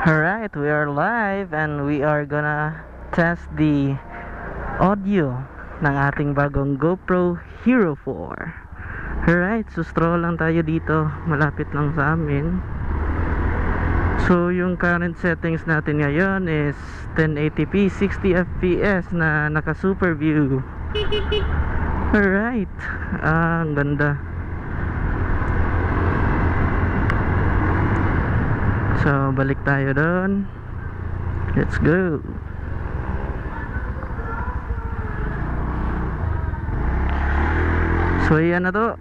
Alright, we are live and we are gonna test the audio ng ating bagong GoPro Hero 4. Alright, so stroll lang tayo dito, malapit lang sa amin. So yung current settings natin ngayon is 1080p 60 fps na naka super view. Alright, ang ganda. So balik tayo doon. Let's go. So yan na to.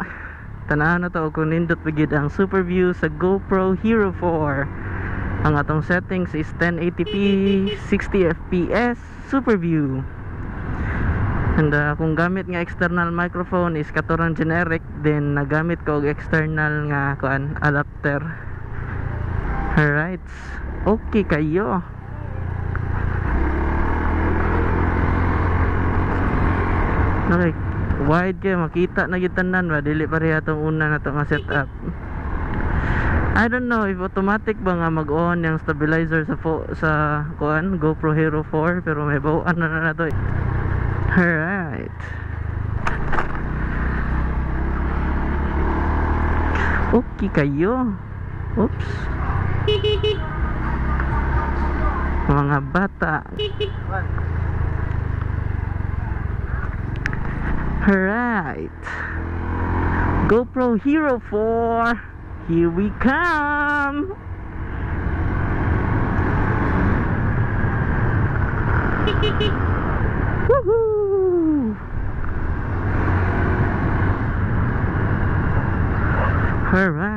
Tanahan na to kung nindot bigid ang super view sa GoPro Hero 4. Ang atong settings is 1080p 60 fps super view. And kung gamit nga external microphone is katurang generic, then nagamit ko og external nga kuan adapter. Alright, okay kayo. Okay, wide kayo, makita na gitanan ba? Dili pareha itong una na ito nga setup. I don't know if automatic ba nga mag-on yung stabilizer sa kuan GoPro Hero 4, pero may bawaan na to. Alright, okay kayo. Oops, mga bata. Alright, GoPro Hero 4, here we come. Woohoo! Alright.